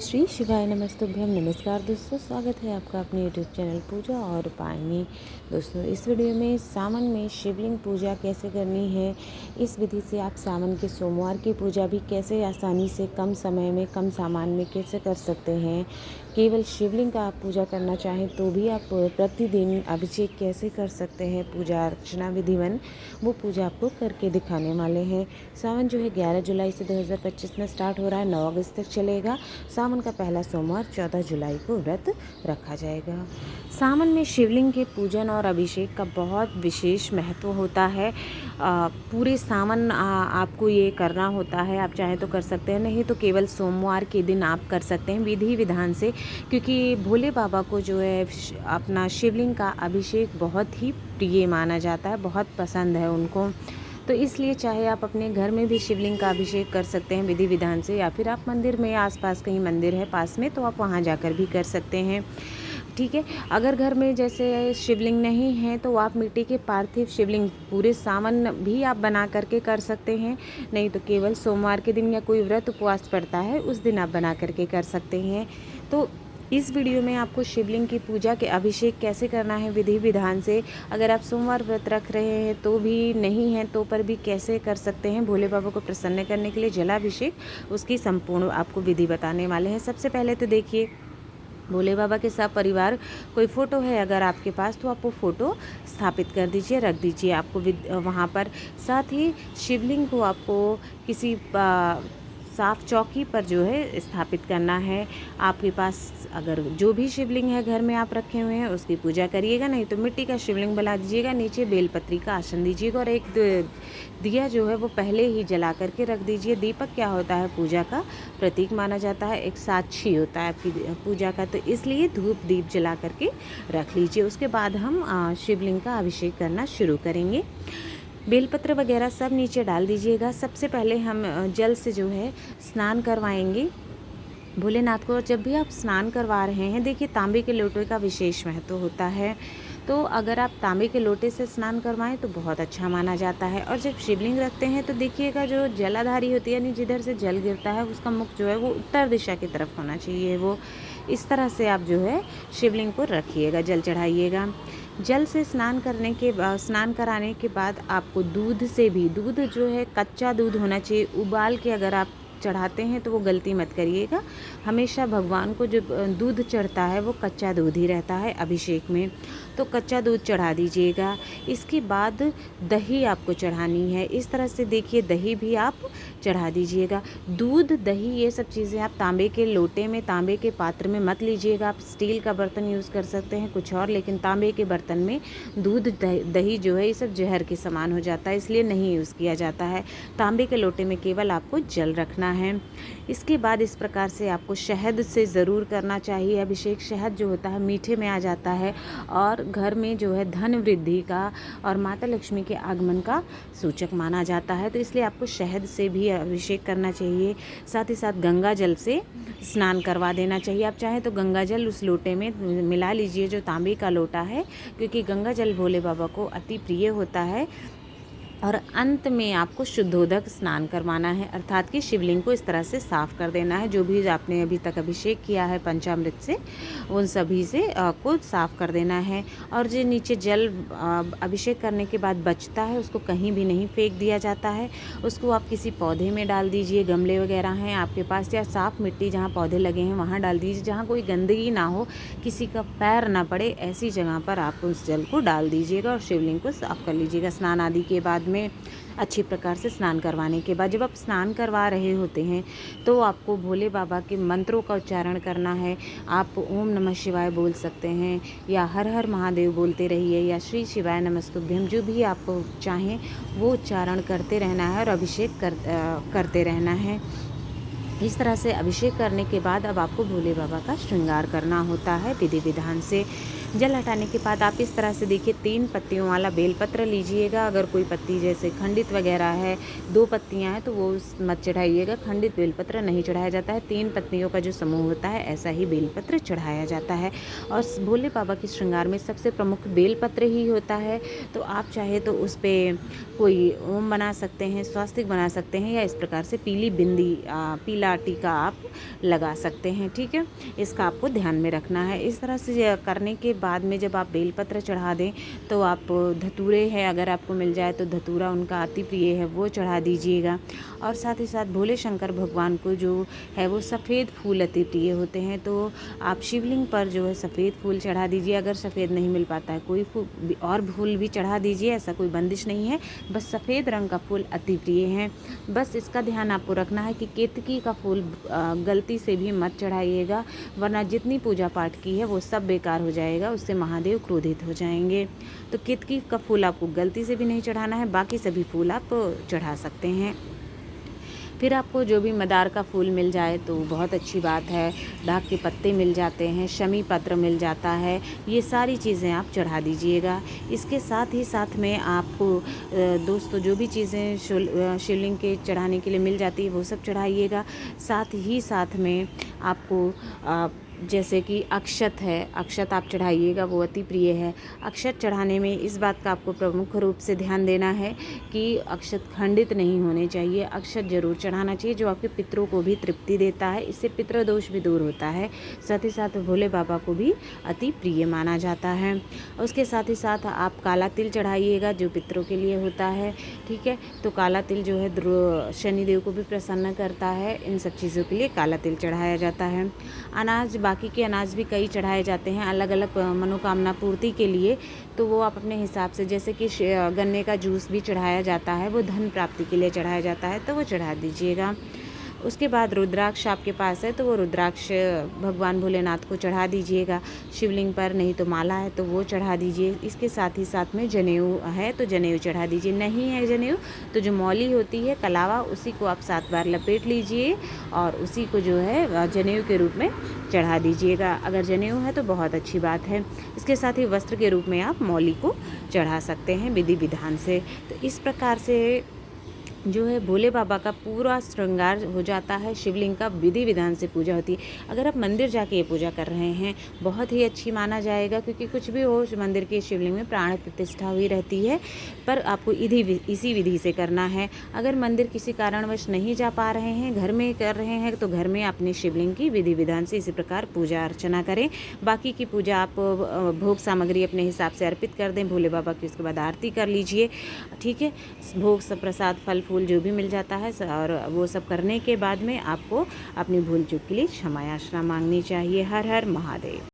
श्री शिवाय नमस्तुभ्यम। नमस्कार दोस्तों, स्वागत है आपका अपने यूट्यूब चैनल पूजा और उपाय में। दोस्तों, इस वीडियो में सावन में शिवलिंग पूजा कैसे करनी है, इस विधि से आप सावन के सोमवार की पूजा भी कैसे आसानी से कम समय में कम सामान में कैसे कर सकते हैं। केवल शिवलिंग का आप पूजा करना चाहें तो भी आप प्रतिदिन अभिषेक कैसे कर सकते हैं, पूजा अर्चना विधिवन वो पूजा आपको करके दिखाने वाले हैं। सावन जो है 11 जुलाई से 2025 में स्टार्ट हो रहा है, 9 अगस्त तक चलेगा। सावन का पहला सोमवार 14 जुलाई को व्रत रखा जाएगा। सावन में शिवलिंग के पूजन और अभिषेक का बहुत विशेष महत्व होता है। पूरे सावन आपको ये करना होता है। आप चाहे तो कर सकते हैं, नहीं तो केवल सोमवार के दिन आप कर सकते हैं विधि विधान से, क्योंकि भोले बाबा को जो है अपना शिवलिंग का अभिषेक बहुत ही प्रिय माना जाता है, बहुत पसंद है उनको। तो इसलिए चाहे आप अपने घर में भी शिवलिंग का अभिषेक कर सकते हैं विधि विधान से, या फिर आप मंदिर में, आसपास कहीं मंदिर है पास में तो आप वहाँ जाकर भी कर सकते हैं। ठीक है। अगर घर में जैसे शिवलिंग नहीं है तो आप मिट्टी के पार्थिव शिवलिंग पूरे सावन भी आप बना करके कर सकते हैं, नहीं तो केवल सोमवार के दिन या कोई व्रत उपवास पड़ता है उस दिन आप बना करके कर सकते हैं। तो इस वीडियो में आपको शिवलिंग की पूजा के अभिषेक कैसे करना है विधि विधान से, अगर आप सोमवार व्रत रख रहे हैं तो भी, नहीं है तो पर भी कैसे कर सकते हैं, भोले बाबा को प्रसन्न करने के लिए जलाभिषेक, उसकी संपूर्ण आपको विधि बताने वाले हैं। सबसे पहले तो देखिए, भोले बाबा के सब परिवार कोई फ़ोटो है अगर आपके पास तो आप वो फ़ोटो स्थापित कर दीजिए, रख दीजिए आपको वहाँ पर। साथ ही शिवलिंग को आपको किसी साफ चौकी पर जो है स्थापित करना है। आपके पास अगर जो भी शिवलिंग है घर में आप रखे हुए हैं उसकी पूजा करिएगा, नहीं तो मिट्टी का शिवलिंग बना दीजिएगा, नीचे बेलपत्री का आसन दीजिएगा और एक दिया जो है वो पहले ही जला करके रख दीजिए। दीपक क्या होता है, पूजा का प्रतीक माना जाता है, एक साक्षी होता है आपकी पूजा का, तो इसलिए धूप दीप जला करके रख लीजिए। उसके बाद हम शिवलिंग का अभिषेक करना शुरू करेंगे। बेलपत्र वगैरह सब नीचे डाल दीजिएगा। सबसे पहले हम जल से जो है स्नान करवाएंगे भोलेनाथ को। और जब भी आप स्नान करवा रहे हैं, देखिए तांबे के लोटे का विशेष महत्व होता है, तो अगर आप तांबे के लोटे से स्नान करवाएं तो बहुत अच्छा माना जाता है। और जब शिवलिंग रखते हैं तो देखिएगा जो जलाधारी होती है, यानी जिधर से जल गिरता है उसका मुख जो है वो उत्तर दिशा की तरफ होना चाहिए। वो इस तरह से आप जो है शिवलिंग को रखिएगा, जल चढ़ाइएगा। जल से स्नान कराने के बाद आपको दूध से भी, दूध जो है कच्चा दूध होना चाहिए, उबाल के अगर आप चढ़ाते हैं तो वो गलती मत करिएगा। हमेशा भगवान को जो दूध चढ़ता है वो कच्चा दूध ही रहता है अभिषेक में, तो कच्चा दूध चढ़ा दीजिएगा। इसके बाद दही आपको चढ़ानी है। इस तरह से देखिए दही भी आप चढ़ा दीजिएगा। दूध, दही, ये सब चीज़ें आप तांबे के लोटे में, तांबे के पात्र में मत लीजिएगा। आप स्टील का बर्तन यूज़ कर सकते हैं कुछ और, लेकिन तांबे के बर्तन में दूध दही जो है ये सब जहर के समान हो जाता है, इसलिए नहीं यूज़ किया जाता है। तांबे के लोटे में केवल आपको जल रखना है। इसके बाद इस प्रकार से आपको शहद से ज़रूर करना चाहिए अभिषेक। शहद जो होता है मीठे में आ जाता है और घर में जो है धन वृद्धि का और माता लक्ष्मी के आगमन का सूचक माना जाता है, तो इसलिए आपको शहद से भी अभिषेक करना चाहिए। साथ ही साथ गंगा जल से स्नान करवा देना चाहिए। आप चाहें तो गंगा जल उस लोटे में मिला लीजिए जो तांबे का लोटा है, क्योंकि गंगा जल भोले बाबा को अति प्रिय होता है। और अंत में आपको शुद्धोदक स्नान करवाना है, अर्थात कि शिवलिंग को इस तरह से साफ़ कर देना है। जो भी आपने अभी तक अभिषेक किया है पंचामृत से, उन सभी से को साफ़ कर देना है। और जो नीचे जल अभिषेक करने के बाद बचता है उसको कहीं भी नहीं फेंक दिया जाता है, उसको आप किसी पौधे में डाल दीजिए। गमले वगैरह हैं आपके पास, या साफ़ मिट्टी जहाँ पौधे लगे हैं वहाँ डाल दीजिए, जहाँ कोई गंदगी ना हो, किसी का पैर ना पड़े, ऐसी जगह पर आप उस जल को डाल दीजिएगा और शिवलिंग को साफ़ कर लीजिएगा। स्नान आदि के बाद में अच्छी प्रकार से स्नान करवाने के बाद, जब आप स्नान करवा रहे होते हैं तो आपको भोले बाबा के मंत्रों का उच्चारण करना है। आप ओम नमः शिवाय बोल सकते हैं, या हर हर महादेव बोलते रहिए, या श्री शिवाय नमस्तुभ्यम, जो भी आपको चाहें वो उच्चारण करते रहना है और अभिषेक करते रहना है। इस तरह से अभिषेक करने के बाद अब आपको भोले बाबा का श्रृंगार करना होता है विधि विधान से। जल हटाने के बाद आप इस तरह से देखिए 3 पत्तियों वाला बेलपत्र लीजिएगा। अगर कोई पत्ती जैसे खंडित वगैरह है, 2 पत्तियाँ हैं तो वो मत चढ़ाइएगा, खंडित बेलपत्र नहीं चढ़ाया जाता है। 3 पत्तियों का जो समूह होता है ऐसा ही बेलपत्र चढ़ाया जाता है। और भोले बाबा के श्रृंगार में सबसे प्रमुख बेलपत्र ही होता है। तो आप चाहे तो उस पर कोई ओम बना सकते हैं, स्वास्तिक बना सकते हैं, या इस प्रकार से पीली बिंदी पीला टीका आप लगा सकते हैं। ठीक है, इसका आपको ध्यान में रखना है। इस तरह से करने के बाद में जब आप बेलपत्र चढ़ा दें तो आप धतूरे हैं, अगर आपको मिल जाए तो धतूरा उनका अति प्रिय है, वो चढ़ा दीजिएगा। और साथ ही साथ भोले शंकर भगवान को जो है वो सफ़ेद फूल अति प्रिय होते हैं, तो आप शिवलिंग पर जो है सफ़ेद फूल चढ़ा दीजिए। अगर सफ़ेद नहीं मिल पाता है कोई फूल और फूल भी चढ़ा दीजिए, ऐसा कोई बंदिश नहीं है, बस सफ़ेद रंग का फूल अति प्रिय है। बस इसका ध्यान आपको रखना है कि केतकी का फूल गलती से भी मत चढ़ाइएगा, वरना जितनी पूजा पाठ की है वो सब बेकार हो जाएगा, उससे महादेव क्रोधित हो जाएंगे। तो केतकी का फूल आपको गलती से भी नहीं चढ़ाना है, बाकी सभी फूल आप चढ़ा सकते हैं। फिर आपको जो भी मदार का फूल मिल जाए तो बहुत अच्छी बात है, डाक के पत्ते मिल जाते हैं, शमी पत्र मिल जाता है, ये सारी चीज़ें आप चढ़ा दीजिएगा। इसके साथ ही साथ में आपको दोस्तों जो भी चीज़ें शिवलिंग के चढ़ाने के लिए मिल जाती है वो सब चढ़ाइएगा। साथ ही साथ में आपको जैसे कि अक्षत है, अक्षत आप चढ़ाइएगा, वो अति प्रिय है। अक्षत चढ़ाने में इस बात का आपको प्रमुख रूप से ध्यान देना है कि अक्षत खंडित नहीं होने चाहिए, अक्षत जरूर चढ़ाना चाहिए, जो आपके पितरों को भी तृप्ति देता है, इससे पितृदोष भी दूर होता है। साथ ही साथ भोले बाबा को भी अति प्रिय माना जाता है। उसके साथ ही साथ आप काला तिल चढ़ाइएगा, जो पितरों के लिए होता है। ठीक है, तो काला तिल जो है शनिदेव को भी प्रसन्न करता है, इन सब चीज़ों के लिए काला तिल चढ़ाया जाता है। अनाज, बाकी के अनाज भी कई चढ़ाए जाते हैं अलग अलग मनोकामना पूर्ति के लिए, तो वो आप अपने हिसाब से, जैसे कि गन्ने का जूस भी चढ़ाया जाता है, वो धन प्राप्ति के लिए चढ़ाया जाता है, तो वो चढ़ा दीजिएगा। उसके बाद रुद्राक्ष आपके पास है तो वो रुद्राक्ष भगवान भोलेनाथ को चढ़ा दीजिएगा शिवलिंग पर, नहीं तो माला है तो वो चढ़ा दीजिए। इसके साथ ही साथ में जनेऊ है तो जनेऊ चढ़ा दीजिए, नहीं है जनेऊ तो जो मौली होती है कलावा, उसी को आप 7 बार लपेट लीजिए और उसी को जो है जनेऊ के रूप में चढ़ा दीजिएगा। अगर जनेऊ है तो बहुत अच्छी बात है। इसके साथ ही वस्त्र के रूप में आप मौली को चढ़ा सकते हैं विधि विधान से। तो इस प्रकार से जो है भोले बाबा का पूरा श्रृंगार हो जाता है, शिवलिंग का विधि विधान से पूजा होती है। अगर आप मंदिर जाके ये पूजा कर रहे हैं बहुत ही अच्छी माना जाएगा, क्योंकि कुछ भी हो मंदिर के शिवलिंग में प्राण प्रतिष्ठा हुई रहती है, पर आपको इसी विधि से करना है। अगर मंदिर किसी कारणवश नहीं जा पा रहे हैं, घर में कर रहे हैं, तो घर में अपने शिवलिंग की विधि विधान से इसी प्रकार पूजा अर्चना करें। बाकी की पूजा आप भोग सामग्री अपने हिसाब से अर्पित कर दें भोले बाबा की, उसके बाद आरती कर लीजिए। ठीक है, भोग प्रसाद फल फूल जो भी मिल जाता है और वो सब करने के बाद में आपको अपनी भूल चूक के लिए क्षमा याचना मांगनी चाहिए। हर हर महादेव।